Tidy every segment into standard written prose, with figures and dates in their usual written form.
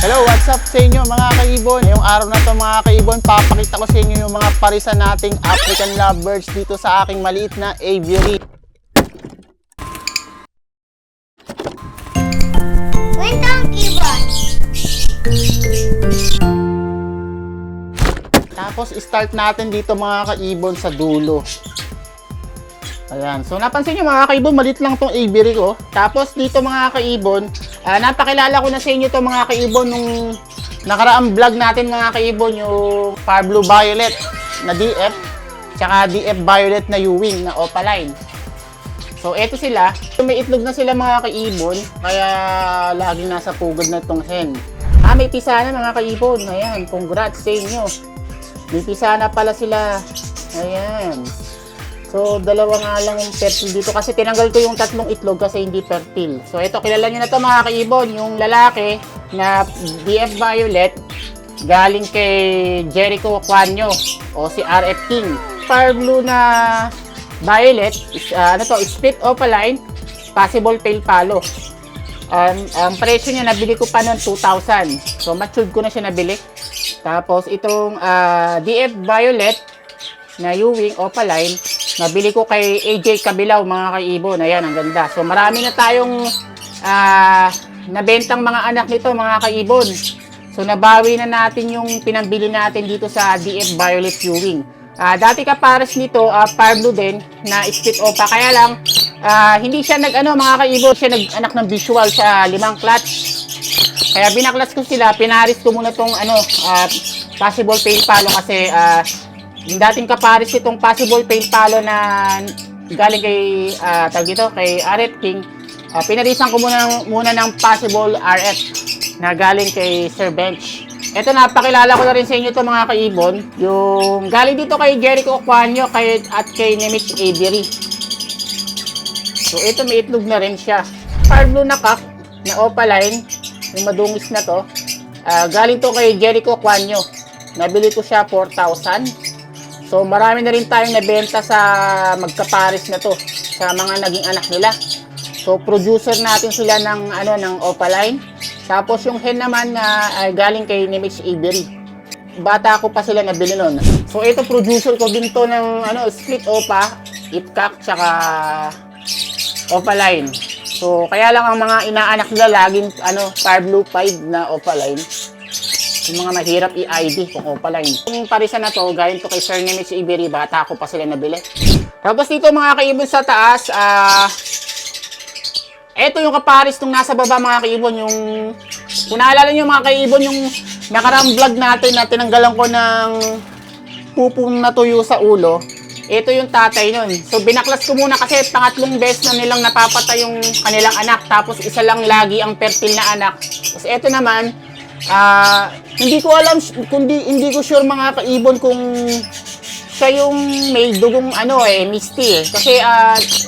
Hello, what's up sa inyo mga kaibon? Ngayong araw na to mga kaibon, papakita ko sa inyo yung mga parisan nating African lovebirds dito sa aking maliit na aviary. Wentang ibon. Tapos start natin dito mga kaibon sa dulo. Ayan, so napansin nyo mga kaibon, maliit lang tong aviary ko. Tapos dito mga kaibon, napakilala ko na sa inyo to mga kaibon nung nakaraang vlog natin mga kaibon, yung Far Blue Violet na DF, tsaka DF Violet na Ewing na opaline. So eto sila, may itlog na sila mga kaibon, kaya laging nasa pugod na tong hen. May pisa na mga kaibon, ayan, congrats sa inyo. May pisa na pala sila, ayan. So, dalawa nga lang yung fertile dito kasi tinanggal ko yung tatlong itlog kasi hindi fertile. So, ito, kilala nyo na to mga kaibon. Yung lalaki na DF Violet galing kay Jericho Quanyo o si RF King. Far Blue na Violet, split opaline, possible pale palo. Ang presyo niya, nabili ko pa noon 2,000. So, matured ko na siya nabili. Tapos, itong DF Violet na Ewing opaline, nabili ko kay AJ Kabilaw mga kaibon. Ayan, ang ganda. So marami na tayong nabentang mga anak nito mga kaibon. So nabawi na natin yung pinambili natin dito sa DF Violet Ewing. Dati kapares nito, Far Blue din na split opa. Kaya lang hindi siya mga kaibon, siya nag-anak ng visual sa 5 clutch. Kaya binaklas ko sila, pinaris ko muna tong possible pale palo kasi yung dating kapares itong possible pale palo na galing kay kay RF King, pinarisan ko muna ng possible RF na galing kay Sir Bench. Ito, napakilala ko na rin sa inyo to mga kaibon, yung galing dito kay Jericho Quanyo at kay Nemich Aviary. So ito, may itlog na rin siya. Far Blue na cock na opaline, yung madungis na to, galing to kay Jericho Quanyo. Nabili ko siya 4,000. So marami na rin tayong nabenta sa magkapares na to sa mga naging anak nila. So producer natin sila ng opaline. Tapos yung hen naman na galing kay Nemich Aviary. Bata ko pa sila nabili noon. So ito, producer ko din to ng split opa, ipcock tsaka opaline. So kaya lang ang mga inaanak nila laging Far Blue 5 na opaline. Yung mga mahirap i-ID kung opaline. Yung parisan na to, galing to kay Sir Nemich Aviary, bata ko pa sila nabili. Tapos dito mga kaibon sa taas, eto yung kaparis nung nasa baba mga kaibon. Yung, kung naalala nyo mga kaibon, yung nakaraang vlog natin na tinanggalan ko ng pupong natuyo sa ulo. Ito yung tatay nun. So binaklas ko muna kasi pangatlong beses na nilang napapatay yung kanilang anak. Tapos isa lang lagi ang fertile na anak. Tapos eto naman, hindi ko alam, hindi ko sure mga kaibon kung siya yung may dugong Misty eh. Kasi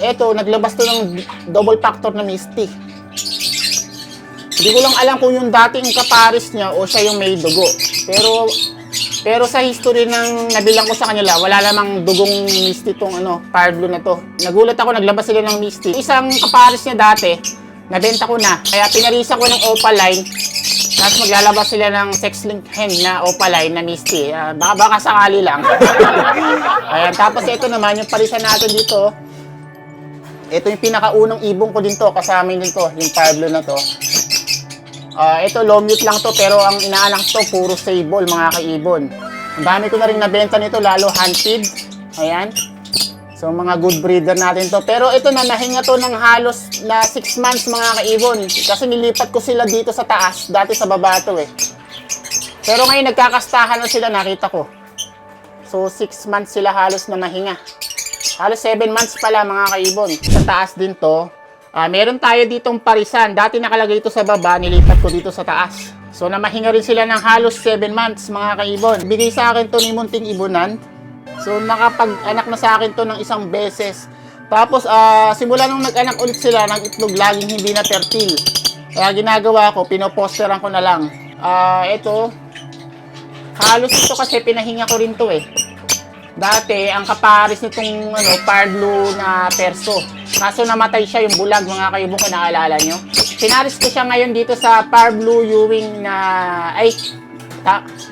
eto, naglabas to ng double factor na Misty. Hindi ko lang alam kung yung dating kapares niya o siya yung may dugo. Pero sa history ng nabilang ko sa kanila, wala namang dugong Misty tong Far Blue na to. Nagulat ako, naglabas sila ng Misty. Isang kapares niya dati, nabenta ko na. Kaya pinarisa ko ng opaline. Tapos maglalabas sila ng sex-link hen na opaline na Misty. Baka sakali lang. Ayan, tapos ito naman, yung parisan natin dito. Ito yung pinakaunang ibong ko din to. Kasama din to, yung Far Blue na to. Ito, low mute lang to. Pero ang inaanak to, puro sable, mga kaibon. Ang dami ko na rin nabenta nito, lalo hunted. Ayan. So, mga good breeder natin to. Pero ito na, nahinga to ng halos na 6 months mga kaibon. Kasi nilipat ko sila dito sa taas. Dati sa baba to eh. Pero ngayon, nagkakastahan na sila, nakita ko. So, 6 months sila halos na nahinga. Halos 7 months pala mga kaibon. Sa taas din to. Meron tayo ditong parisan. Dati nakalagay ito sa baba, nilipat ko dito sa taas. So, namahinga rin sila ng halos 7 months mga kaibon. Bigay sa akin to ni Munting Ibunan. So, nakapag-anak na sa akin to ng 1 beses. Tapos, simula nung nag-anak ulit sila, nag-itlog, laging hindi na fertile. Kaya ginagawa ko, pinoposteran ko na lang. Ito, halos ito kasi pinahinga ko rin to eh. Dati, ang kapares nitong Far Blue na perso. Kaso namatay siya yung bulag, mga kaibong, kung naalala nyo. Pinaris ko siya ngayon dito sa Par Blue Ewing na,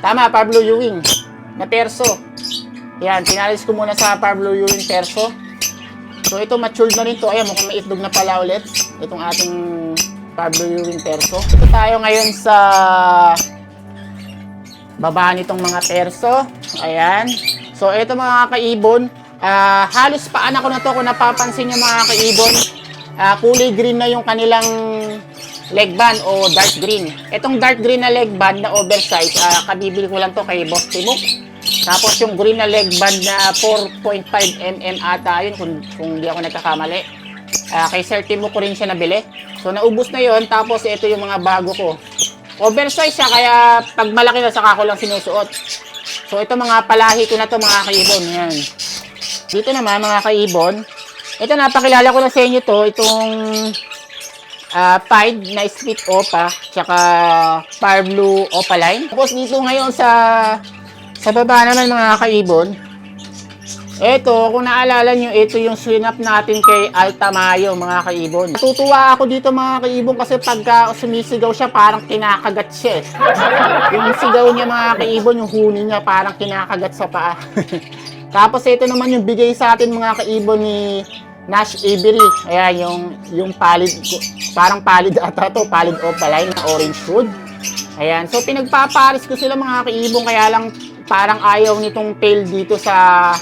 tama, Par Blue Ewing na perso. Yan, pinaris ko muna sa Par Blue Ewing perso. So ito matured na rin to. Ayan, mukhang may itlog na pala ulit. Itong ating Par Blue Ewing perso. Ito tayo ngayon sa baba nitong mga perso. Ayan. So ito mga kaibon, halos paanak ko na to kung napapansin nyo mga kaibon. Kulay green na yung kanilang leg band o dark green. Itong dark green na leg band na oversize, kabibili ko lang to kay Boss Timok. Tapos yung green na leg band na 4.5 mm ata yun kung di ako nagkakamali. Kay Sir Timok ko rin siya nabili. So naubos na yon. Tapos ito yung mga bago ko. Oversize siya kaya pag malaki na saka ko lang sinusuot. So ito mga palahi ko na to mga kaibon. Yan. Dito naman mga kaibon, ito napakilala ko na sa inyo to, itong Pied na split opa, tsaka Par Blue opaline. Tapos dito ngayon sa baba naman mga kaibon, ito kung naalala nyo, ito yung swinap natin kay Altamayo mga kaibon. Natutuwa ako dito mga kaibon kasi pagka sumisigaw siya parang kinakagat siya. Yung sigaw niya mga kaibon, yung huni niya parang kinakagat sa paa. Tapos ito naman yung bigay sa atin mga kaibon ni Nash Avery. Ayan, yung pallid, parang pallid ata to, pallid opaline na orange hood. Ayan, so pinagpaparis ko sila mga kaibon, kaya lang parang ayaw nitong tail dito sa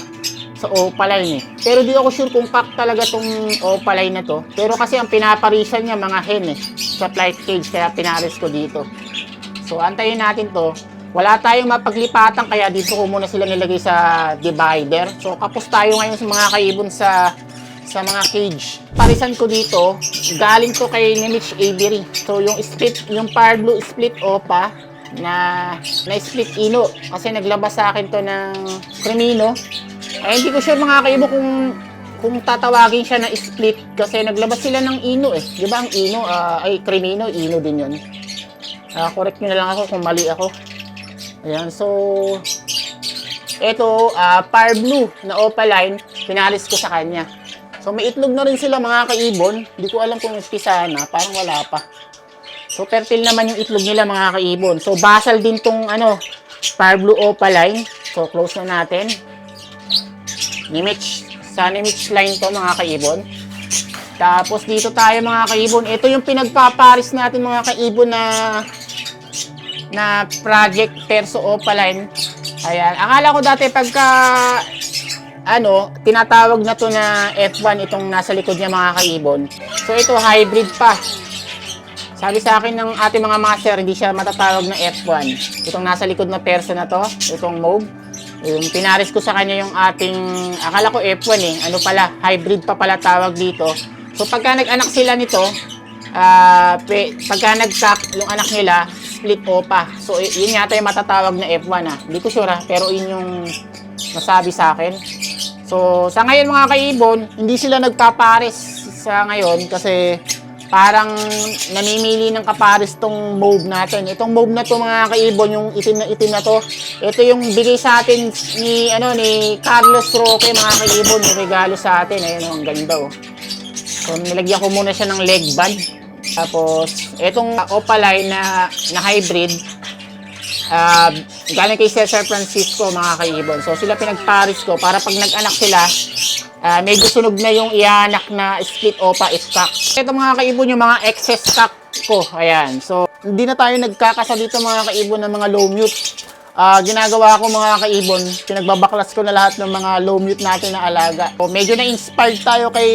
opaline eh. Pero di ako sure kung pack talaga tong opaline na to. Pero kasi ang pinaparisan niya mga hen eh, sa flight cage, kaya pinaris ko dito. So antayin natin to. Wala tayong mapaglipatan kaya dito ko muna sila nilagay sa divider. So kapos tayo ngayon sa mga kaibon sa mga cage. Parisan ko dito, galing to kay Mitch Avery. So yung split, yung Par Blue split opa na split ino kasi naglabas sa akin to ng Cremino. Ay hindi ko sure mga kaibo kung tatawagin siya na split kasi naglabas sila ng ino eh. 'Di ba ang ino ay Cremino, ino din 'yon. Correct niyo na lang ako kung mali ako. Ayan, so ito Par Blue na opaline, pinalis ko sa kanya. So may itlog na rin sila mga kaibon. Hindi ko alam kung umpisa na, parang wala pa. So fertile naman yung itlog nila mga kaibon. So basal din tong Par Blue opaline. So close na natin. Sa Nimitz line to mga kaibon. Tapos dito tayo mga kaibon. Ito yung pinagpaparis natin mga kaibon na project perso opaline. Ayan, akala ko dati pagka tinatawag na to na F1 itong nasa likod niya mga kaibon. So ito hybrid pa. Sabi sa akin ng ating mga master, hindi siya matatawag na F1. Itong nasa likod na perso na to, itong mauve. Yung pinaris ko sa kanya yung ating, akala ko F1 eh. Ano pala, hybrid pa pala tawag dito. So pagka nag-anak sila nito, pagka nag-sack yung anak nila, split opa. So yun yata yung matatawag na F1 ah. Hindi ko sure pero yun yung nasabi sa akin. So sa ngayon mga kaibon, hindi sila nagpapares sa ngayon kasi parang namimili ng kapares tong mauve natin. Itong mauve na to mga kaibon, yung itim na to. Ito yung bigay sa atin ni Carlos Roque mga kaibon, yung regalo sa atin. Ayun, ang ganda oh. So nilagyan ko muna siya ng leg band. Tapos itong opaline na hybrid, galing kay Cesar Francisco mga kaibon. So sila pinagparis ko para pag nag-anak sila, medyo sunog na yung ianak na split opa stock. Ito mga kaibon yung mga excess stock ko. Ayan. So hindi na tayo nagkakasa dito mga kaibon ng mga low mute. Ginagawa ko mga kaibon, pinagbabaklas ko na lahat ng mga low mute natin na alaga. So, medyo na-inspired tayo kay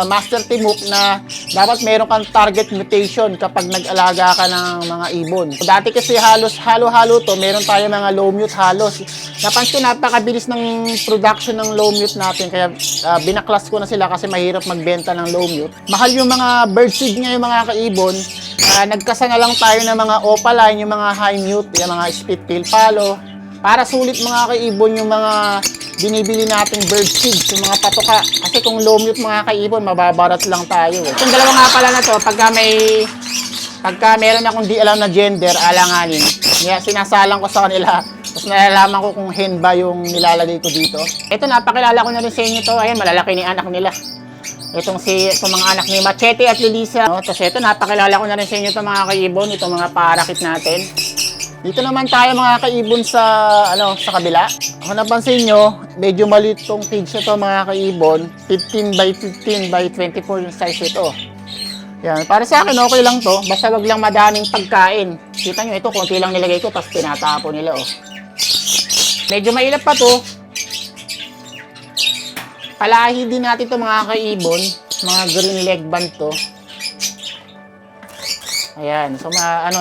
Master Timok na dapat meron kang target mutation kapag nag-alaga ka ng mga ibon. So, dati kasi halos halo-halo to, meron tayo mga low mute halos. Napansin ko napakabilis ng production ng low mute natin kaya binaklas ko na sila kasi mahirap magbenta ng low mute. Mahal yung mga birdseed ngayon mga kaibon. Nagkasa na lang tayo ng mga opaline, yung mga high mute, yung mga split tail palo. Para sulit mga kaibon yung mga binibili nating birdseed, yung mga patoka. Kasi kung low mute mga kaibon, mababarat lang tayo. Itong dalawa nga pala na to, pagka meron akong di alam na gender, alanganin. Sinasalang ko sa kanila. Tapos nalalaman ko kung hen ba yung nilalagay ko dito. Ito, napakilala ko na rin sa inyo to. Ayan, malalaki ni anak nila. Itong mga anak ni Machete at Lilisa. No? Tapos ito, napakilala ko na rin sa inyo itong mga kaibon, itong mga parakit natin. Dito naman tayo mga kaibon sa, sa kabila. Kung napansin nyo, medyo maliit tong cage ito mga kaibon. 15 by 15 by 24 yung size ito. Yan, para sa akin okay lang to, basta wag lang madaming pagkain. Kita nyo, ito konti lang nilagay ko, tapos tinatapo nila oh. Medyo mailap pa to. Palahi din natin to mga kaibon, mga green leg band to. Ayan, so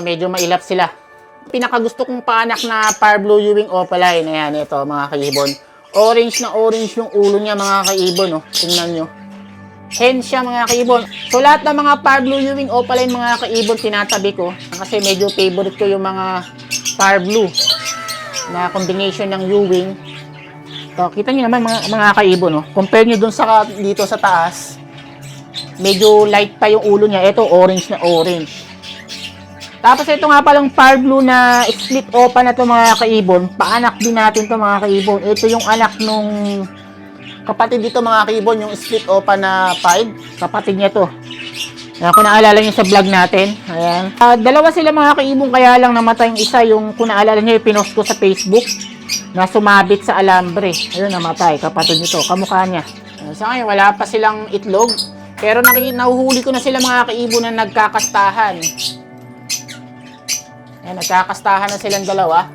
medyo mailap sila. Pinakagusto kong paanak na Fire Blue Ewing Opaline, ayan ito mga kaibon. Orange na orange yung ulo niya mga kaibon oh. Tingnan nyo. Hen siya mga kaibon. So lahat ng mga Fire Blue Ewing Opaline mga kaibon tinatabi ko kasi medyo favorite ko yung mga Fire Blue na combination ng Ewing. So, kita nyo naman mga kaibon, no? Compare nyo dun sa dito sa taas, medyo light pa yung ulo niya. Ito, orange na orange. Tapos ito nga palang Fire Blue na split opa na to mga kaibon. Paanak din natin to mga kaibon. Ito yung anak nung kapatid dito mga kaibon, yung split opa na 5. Kapatid niya to. Ayan, kung naalala nyo sa vlog natin. Ayan. Dalawa sila mga kaibon, kaya lang namatay yung isa. Yung kung naalala nyo, pinost ko sa Facebook na sumabit sa alambre. Ayun, namatay. Kapatid nito. Kamukha niya. Sa ngayon, wala pa silang itlog. Pero nahuhuli ko na sila mga kaibon na nagkakastahan. Ayan, nagkakastahan na silang dalawa.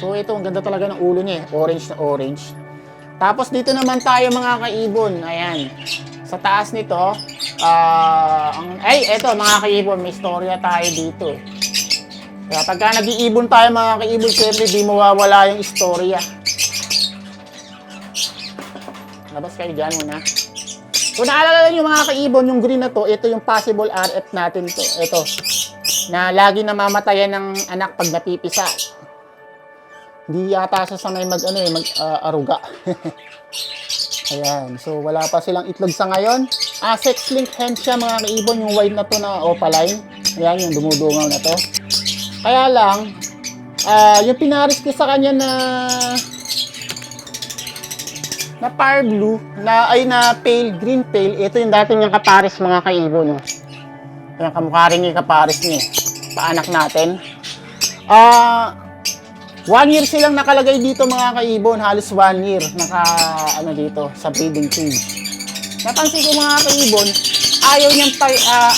So, ito, ang ganda talaga ng ulo niya. Orange na orange. Tapos, dito naman tayo mga kaibon. Ayan. Sa taas nito, eto mga kaibon, may istorya tayo dito eh. Kaya pagka nag-iibon tayo mga kaibon, syempre di mawawala yung istorya. Labas kayo dyan muna. Kung naalala nyo mga kaibon, yung green na to, ito yung possible RF natin to. Ito, na lagi namamatayan ng anak pag napipisa. Hindi yata sa sanay mag-aruga. Ayan, so wala pa silang itlog sa ngayon. Sex link hen siya mga kaibon, yung white na to na opaline. Ayan, yung dumudungaw na to. Kaya lang, yung pinaris ko sa kanya na Fire Blue, na pale, green pale, ito yung dati niyang kaparis mga kaibon. No? Ayan, kamukha rin yung kaparis niya. Paanak natin. 1 year silang nakalagay dito mga kaibon, halos 1 year dito sa breeding cage. Napansin ko mga kaibon,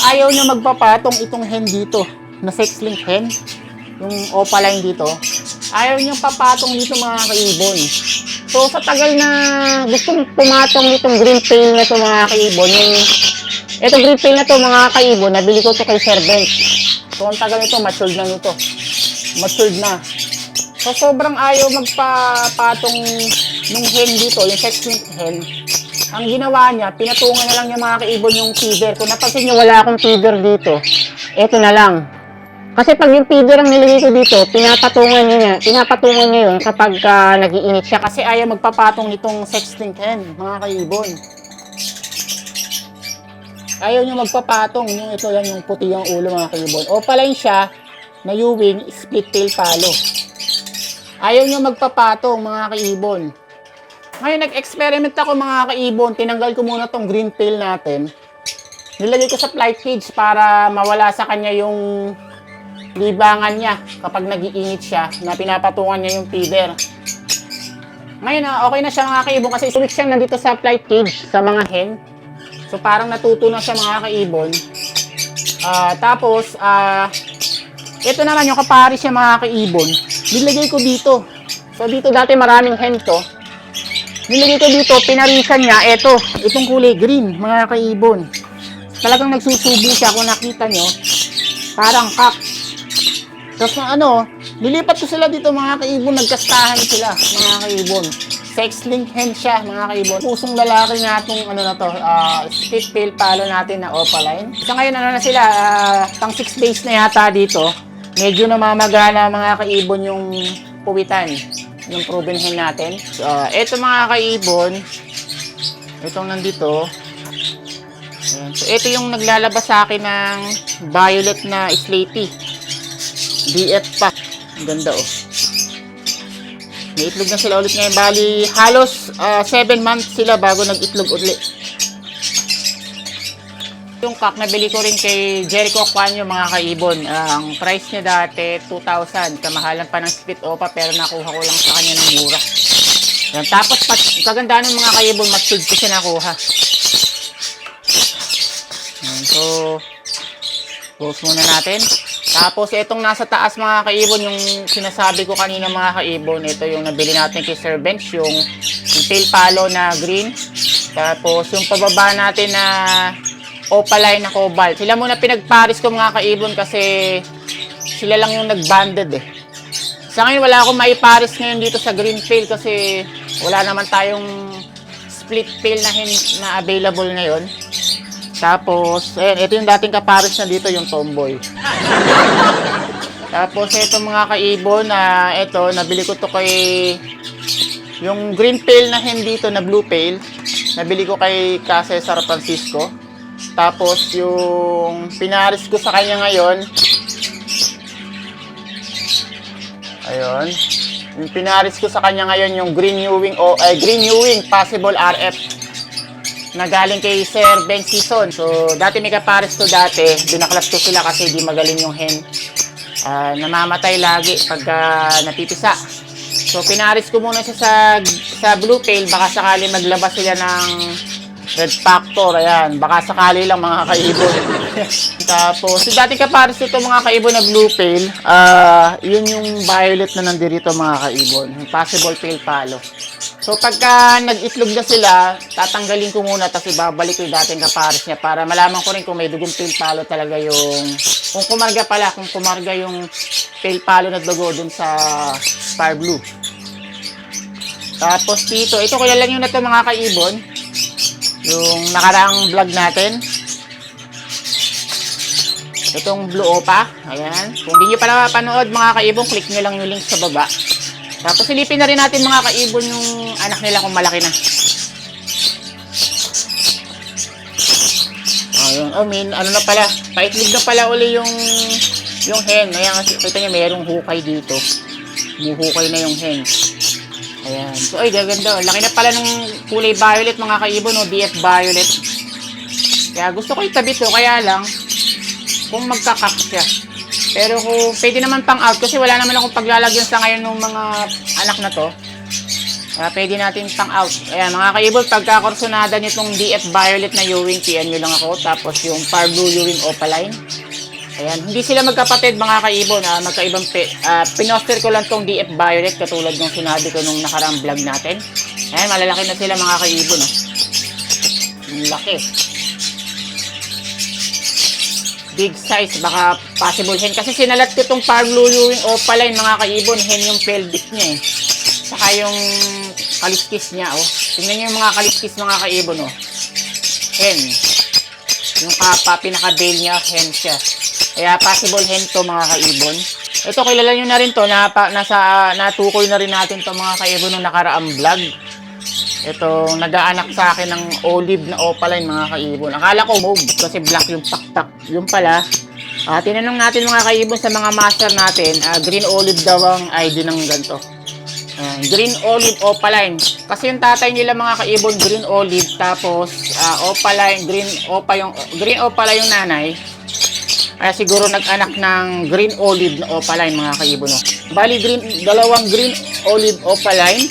ayaw niya magpapatong itong hen dito, na sex link hen, yung opaline dito. Ayaw niyang papatong dito mga kaibon. So sa tagal na gustong pumatong nitong green tail na to mga kaibon, itong green tail na to mga kaibon, nabili ko to kay Servant. So ang tagal nito, matured na. So, sobrang ayaw magpapatong nung hen dito, yung sex link hen. Ang ginawa niya, pinatungan na lang niya mga kaibon yung feeder. Kung napansin niyo, wala akong feeder dito. Ito na lang. Kasi pag yung feeder ang nilagay ko dito, pinapatungan niya yun kapag nag-iinit siya. Kasi ayaw magpapatong nitong sex link hen, mga kaibon. Ayaw niya magpapatong. Ito yan, yung puti yung ulo mga kaibon. Opaline siya, na Ewing, split tail palo. Ayaw nyo magpapatong mga kaibon. Ngayon, nag-experiment ako mga kaibon. Tinanggal ko muna tong green tail natin. Nilagay ko sa flight cage para mawala sa kanya yung libangan niya kapag nag-iinit siya na pinapatungan niya yung feeder. Ngayon, okay na siya mga kaibon kasi suwik siya nandito sa flight cage sa mga hen. So, parang natuto na siya mga kaibon. Tapos, ito naman yung kaparis niya mga kaibon. Nilagay ko dito. So, dito dati maraming hen to. Nilagay ko dito, pinarisan niya. Itong kulay green, mga kaibon. Talagang nagsusubo siya kung nakita nyo. Parang kak. Tapos nilipat ko sila dito mga kaibon. Nagkastahan sila, mga kaibon. Sex link hen siya, mga kaibon. Pusong lalaki nga itong split tail palo natin na opaline. Sa ngayon, na sila, pang 6 days na yata dito. Medyo namamagana mga kaibon yung puwitan, yung proven hen natin. So, eto mga kaibon, itong nandito. Ayan. So, ito yung naglalabas sa akin ng violet na slaty. BF pa. Ang ganda oh. May itlog na sila ulit ngayon. Bali, halos 7 months sila bago nag-itlog ulit. Yung cock, nabili ko rin kay Jericho Aquanyo mga kaibon. Ang price niya dati, 2,000. Kamahalan pa ng split opa, pero nakuha ko lang sa kanya ng mura. Yan. Tapos, kagandaan ng mga kaibon, matud ko siya nakuha. Yan. So, close muna natin. Tapos, itong nasa taas mga kaibon, yung sinasabi ko kanina mga kaibon, ito yung nabili natin kay Sir Bench, yung tail palo na green. Tapos, yung pababa natin na opaline na cobalt. Sila muna pinagparis ko mga kaibon kasi sila lang yung nag-banded eh. Sa ngayon, wala akong maiparis ngayon dito sa green pail kasi wala naman tayong split pail na, na available ngayon. Tapos, ayan, ito yung dating kapares na dito, yung tomboy. Tapos, ito mga kaibon, ito, nabili ko to kay, yung green pail na hen dito, na blue pail, nabili ko kay Cesar Francisco. Tapos, yung pinaris ko sa kanya ngayon, ayun, yung pinaris ko sa kanya ngayon, yung Green Ewing, Green Ewing Possible RF, na galing kay Sir Ben Season. So, dati may kapares ko dati, binaklas ko sila kasi di magaling yung hen. Namamatay lagi pagka napipisa. So, pinaris ko muna siya sa blue pail, baka sakali maglabas sila ng red factor. Ayan, baka sakali lang mga kaibon. Tapos, yung dating kapares ito mga kaibon na blue pail, yun yung violet na nandirito mga kaibon, yung possible pail palo. So, pagka nag-itlog na sila, tatanggalin ko muna, tapos ibabalik ko yung dating kapares niya para malaman ko rin kung may dugong pail palo talaga yung, kung kumarga yung pail palo na dugo dun sa Star Blue. Tapos dito, ito kilala nyo na ito mga kaibon, yung nakaraang vlog natin. Itong Blue Opa, ayan. Kung di nyo pa napapanood mga kaibon, click nyo lang yung link sa baba. Tapos silipin na rin natin mga kaibon yung anak nila kung malaki na. Ayun, ano na pala, paitlog na pala uli yung hen. Ayan, kasi kita nyo mayroong hukay dito. Muhukay na yung hen. Ayan. So, ay, gaganda. Laki na pala ng kulay violet mga kaibon, no? DF violet. Kaya gusto ko itabit to, kaya lang, kung magkakak siya. Pero kung pwede naman pang out, kasi wala naman akong paglalagyan sa ngayon ng mga anak na to. Pwede natin pang out. Ayan, mga kaibon, pagkakorsonada nitong DF violet na Ewing, PM nyo lang ako. Tapos yung Par Blue Ewing Opaline. Ayan, hindi sila magkapatid mga kaibon. Magkaibang pinoster ko lang tong DF violet katulad ng sinabi ko nung nakaraang vlog natin. Ayan, malalaki na sila mga kaibon. Ang laki. Big size, baka possible hen. Kasi sinalat ko itong Par Blue Ewing Opaline mga kaibon. Hen yung pelvic niya eh. Saka yung kaliskis niya, oh. Tingnan niyo yung mga kaliskis mga kaibon, oh. Hen. Yung pinaka-bail niya, hen siya. Kaya possible hen to mga kaibon. Ito, kilala nyo na rin to. Natukoy na rin natin to mga kaibon nung nakaraang vlog. Ito, nag-aanak sa akin ng olive na opaline mga kaibon. Akala ko mauve kasi black yung paktak. Yung pala, tinanong natin mga kaibon sa mga master natin, green olive daw ang ID ng ganito. Green olive opaline. Kasi yung tatay nila mga kaibon, green olive, tapos opaline, green opa yung nanay. Kaya siguro nag-anak ng green olive na opaline mga kaibon. No? Bali, dalawang green olive opaline.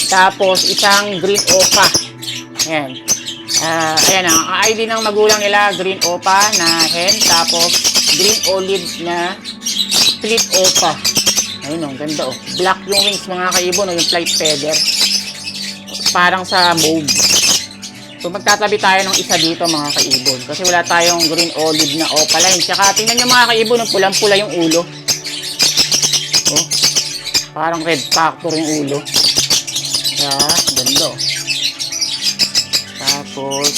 Tapos, isang green opa. Ayan. Ayan ang ID ng magulang nila, green opa na hen. Tapos, green olive na split opa. Ayun, ang ganda oh. Black yung wings mga kaibon, yung flight feather. Parang sa mauve. So, magtatabi tayo ng isa dito mga kaibon. Kasi wala tayong green olive na opaline. Tsaka, tingnan nyo mga kaibon, pulang-pula yung ulo. Oh, parang red factor yung ulo. Yeah, ganda. Tapos,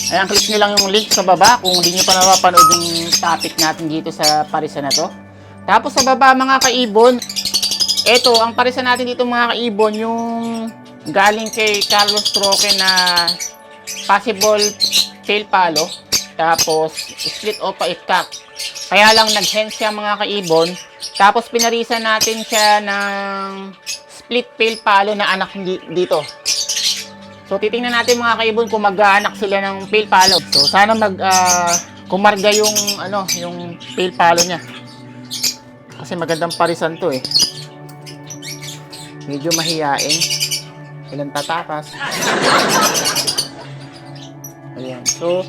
ayan, click nyo lang yung link sa baba kung hindi nyo pa napapanood yung topic natin dito sa parisa na to. Tapos sa baba mga kaibon, eto, ang parisa natin dito mga kaibon, yung galing kay Carlos Roque na possible tail palo. Tapos, split opa itkak. Kaya lang nag-hen siya mga kaibon. Tapos, pinarisan natin siya ng split pail palo na anak dito. So, So, titingnan natin mga kaibon kung mag-aanak sila ng pale palo. So, sana kumarga yung, yung pale palo niya. Kasi magandang parisan to eh. Medyo mahiyain. Ilang tatakas. Ayan. So,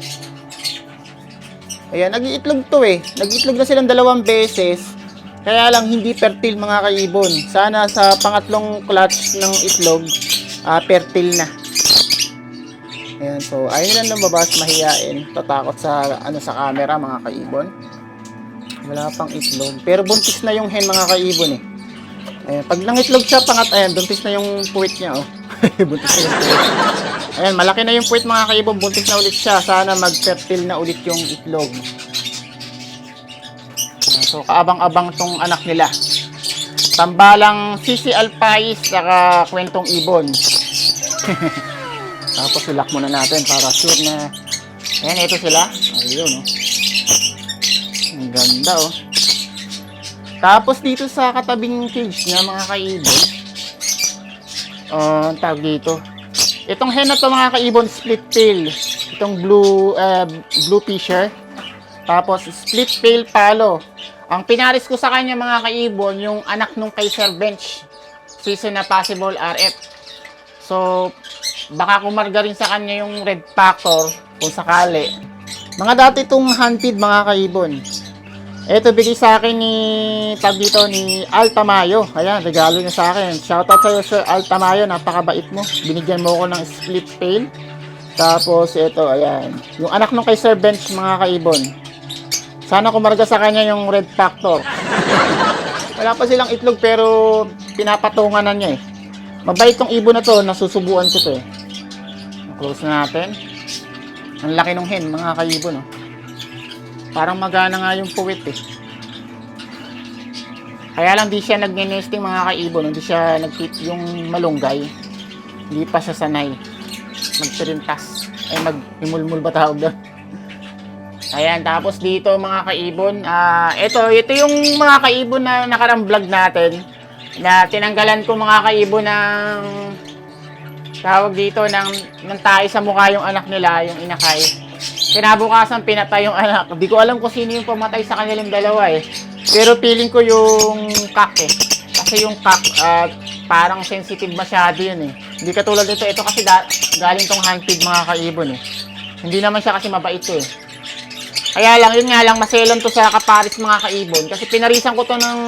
ayan, nag-iitlog to eh. Nag-iitlog na silang 2 beses. Kaya lang hindi fertile mga kaibon. Sana sa pangatlong clutch ng itlog, fertile na. Ayan, so ayaw nilang lumabas, mahiyain. Tatakot sa camera mga kaibon. Wala pang itlog. Pero buntis na yung hen mga kaibon eh. Ayan, pag nangitlog siya, ayan, buntis na yung puwit niya oh. Buntis na yung puwit. Ayan, malaki na yung puwit mga kaibon. Buntis na ulit siya. Sana mag-fertile na ulit yung itlog. So, kaabang-abang tong anak nila. Tambalang Sisi Alpais saka kwentong ibon. Tapos ilak muna natin para sure na. Ayan, ito sila. Ayun, oh. Ang ganda, oh. Tapos dito sa katabing cage niya, mga kaibon. Tawag dito. Itong hen na to mga kaibon, split tail. Itong blue fisher. Tapos split tail palo. Ang pinaris ko sa kanya mga kaibon, yung anak nung Kaiser Bench. Season na possible RF. So, baka kumarga rin sa kanya yung red factor kung sakali. Mga dati itong hunted mga kaibon. Ito bigay sa akin ni Altamayo. Ayan, regalo niya sa akin. Shoutout sa iyo Sir Altamayo, napakabait mo. Binigyan mo ako ng split tail. Tapos ito, ayan. Yung anak nung Kaiser Bench mga kaibon. Sana kumarga sa kanya yung red factor. Wala pa silang itlog pero pinapatungan na niya eh. Mabait tong ibon na to, nasusubuan ko to eh. Close na natin. Ang laki ng hen mga kaibon oh. Parang magana nga yung puwit eh. Kaya lang di siya nag-nesting mga kaibon, hindi siya yung malunggay. Hindi pa siya sanay. Magtirintas. Ay mag-imulmul ba tawag doon? Ayan, tapos dito mga kaibon, ito yung mga kaibon na nakarang vlog natin na tinanggalan ko mga kaibon ng tawag dito ng tae sa mukha yung anak nila, yung inakay. Kinabukasan pinatay yung anak. Hindi ko alam kung sino yung pumatay sa kanilang dalawa eh. Pero feeling ko yung kak eh. Kasi yung kak parang sensitive masyado yun eh. Hindi katulad nito. Ito kasi galing tong hunted mga kaibon eh. Hindi naman siya kasi mabait to eh. Kaya lang, yun nga lang, maselan to sa kaparis mga kaibon. Kasi pinarisan ko to ng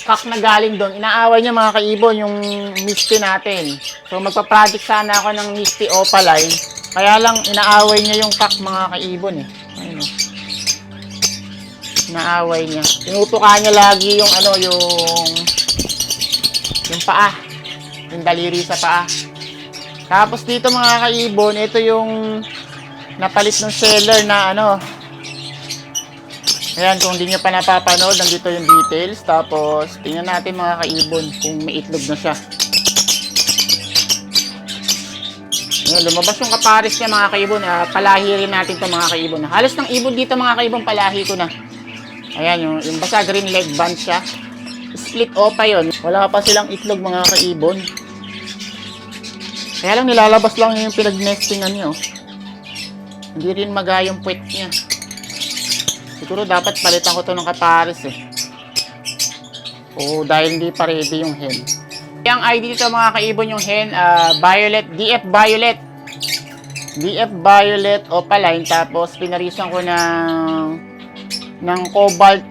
kak na galing doon. Inaaway niya mga kaibon yung Misty natin. So magpa-project sana ako ng Misty Opaline. Kaya lang, inaaway niya yung kak mga kaibon eh. Ayun o. Inaaway niya. Tinutukan niya lagi yung yung paa. Yung daliri sa paa. Tapos dito mga kaibon, ito yung napalit ng seller na ayan, kung hindi nyo pa napapanood, nandito yung details. Tapos, tingnan natin mga kaibon kung may itlog na siya. Ayan, lumabas yung kaparis niya mga kaibon. Palahi rin natin ito mga kaibon. Halos ng ibon dito mga kaibon, palahi ko na. Ayan, yung basta green leg band siya. Split opa yun. Wala pa silang itlog mga kaibon. Kaya lang nilalabas lang yung pinag-nestingan niya. Hindi rin magayong puwet niya. Siguro dapat palitan ko to ng kapares eh. Oo, dahil hindi pa ready yung hen. Yung ID dito mga kaibon yung hen, Violet, DF Violet. DF Violet Opaline. Tapos pinarisan ko ng Cobalt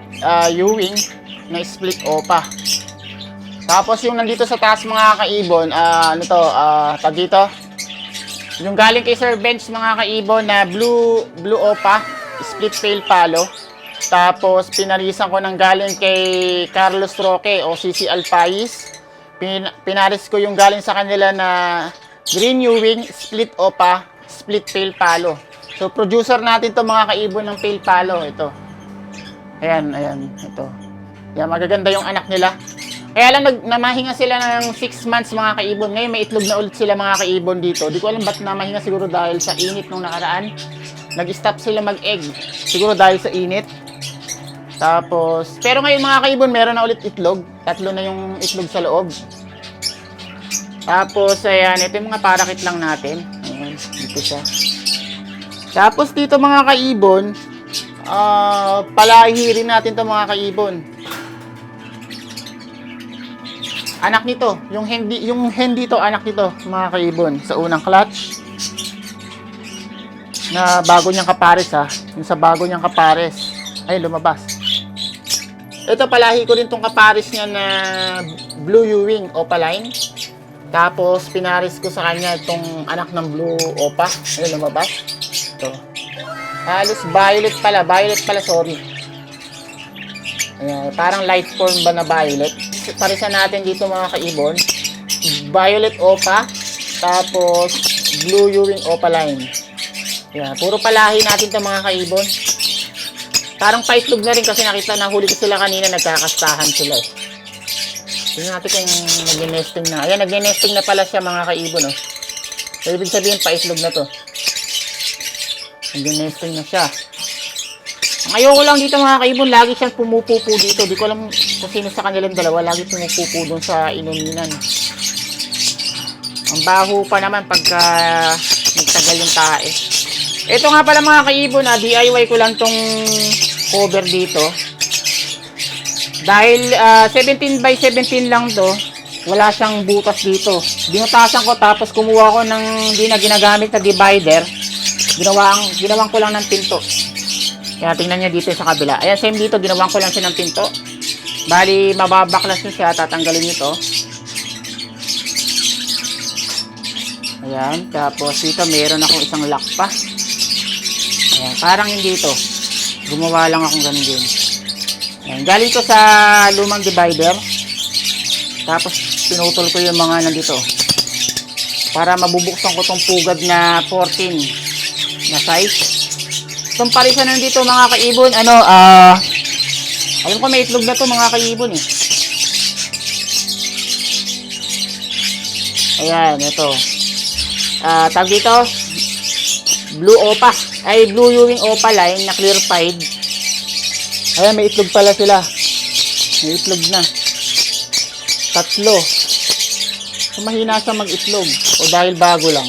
Ewing na split opa. Tapos yung nandito sa taas mga kaibon, tag dito. Yung galing kay Sir Bench mga kaibon na blue opa, split tail palo. Tapos pinarisan ko ng galing kay Carlos Roque o Sisi Alpais. Pinaris ko yung galing sa kanila na green Ewing, split opa, split tail palo. So producer natin to mga kaibon ng tail palo ito. Ayan, ito. Yan, magaganda yung anak nila. Kaya lang namahinga sila ng 6 months mga kaibon. Ngayon may itlog na ulit sila mga kaibon dito. Di ko alam ba't namahinga, siguro dahil sa init nung nakaraan. Nag-stop sila mag-egg. Siguro dahil sa init. Tapos, pero ngayon mga kaibon, meron na ulit itlog. 3 na yung itlog sa loob. Tapos, ayan, ito yung mga parakit lang natin. Ayan, dito siya. Tapos dito mga kaibon, palahi rin natin to mga kaibon. Anak nito, yung hen dito, anak nito mga kaibon. Sa unang clutch, na bago niyang kapares ha. Yung sa bago niyang kapares. Ay, lumabas. Ito, palahi ko rin tong kapares niya na Blue Ewing Opaline. Tapos, pinaris ko sa kanya itong anak ng Blue Opa. Ayun, lumabas. Ito. Halos violet pala, sorry. Ayan, parang light form ba na violet. Parisan natin dito mga kaibon. Violet Opa. Tapos, Blue Ewing Opaline. Ayan, puro palahi natin ito mga kaibon. Parang paitlog na rin kasi nakita na huli ko sila kanina, nagkakastahan sila eh. Tingnan natin kung nag-nesting na. Ayan, nag-nesting na pala siya mga kaibon, oh. So, ibig sabihin, paitlog na to. Nag-nesting na siya. Ang ayoko lang dito mga kaibon, lagi siyang pumupupo dito. Di ko alam kung sino sa kanilang dalawa, lagi pumupupo doon sa inuminan. Ang baho pa naman pagka nagtagal yung tae. Ito nga pala mga kaibon, DIY ko lang tong cover dito. Dahil 17 by 17 lang to, wala siyang butas dito. Binutasan ko tapos kumuha ko ng hindi na ginagamit na divider. Ginawan ko lang ng pinto. Kaya tingnan niyo dito sa kabila. Ayan, same dito, ginawan ko lang siya ng pinto. Bali, mababaklas nyo siya, tatanggalin nyo to. Ayan, tapos dito meron akong isang lock pa. Ayan, parang hindi ito. Gumawa lang akong ganun din. Ayan, galing to sa lumang divider. Tapos pinutol ko yung mga nandito. Para mabubuksan ko tong pugad na 14 na size. Itong parisan nandito mga kaibon, alam ko may itlog na to mga kaibon eh. Ayan, ito. Tag dito, Blue Opa. Ay, Blue Ewing Opaline na clear pied. Ayan, may itlog pala sila. May itlog na. 3. So, mahina siya mag-itlog. O dahil bago lang.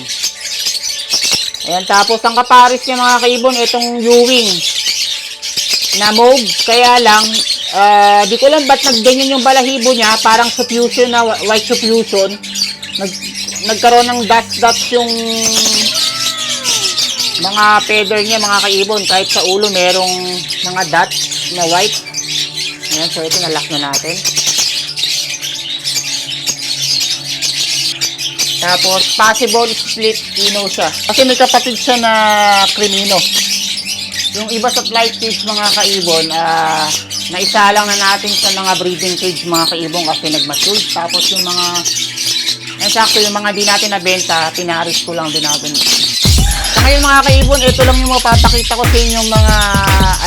Ayan, tapos ang kaparis niya mga kaibon, itong Ewing na mauve. Kaya lang, di ko lang ba't nagganyan yung balahibo niya. Parang suffusion na, white suffusion. Nagkaroon ng dots yung mga feather niya mga kaibon. Kahit sa ulo merong mga dots na white. Ayan, so ito nalock na natin. Tapos possible split ino siya. Kasi may kapatid siya na crimino. Yung iba sa flight cage mga kaibon, naisa lang na natin sa mga breeding cage mga kaibon kasi nag-mature. Tapos yung mga, sakto yung mga di natin nabenta, pinaris ko lang din natin. Ngayon mga kaibon, ito lang yung mapapakita ko sa inyong mga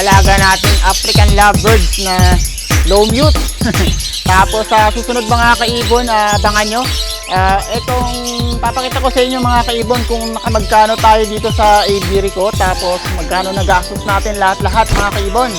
alaga nating African lovebirds na low mute. Tapos sa susunod mga kaibon, abangan nyo. Itong papakita ko sa inyo mga kaibon kung magkano tayo dito sa aviary ko. Tapos magkano nagastos natin lahat-lahat mga kaibon.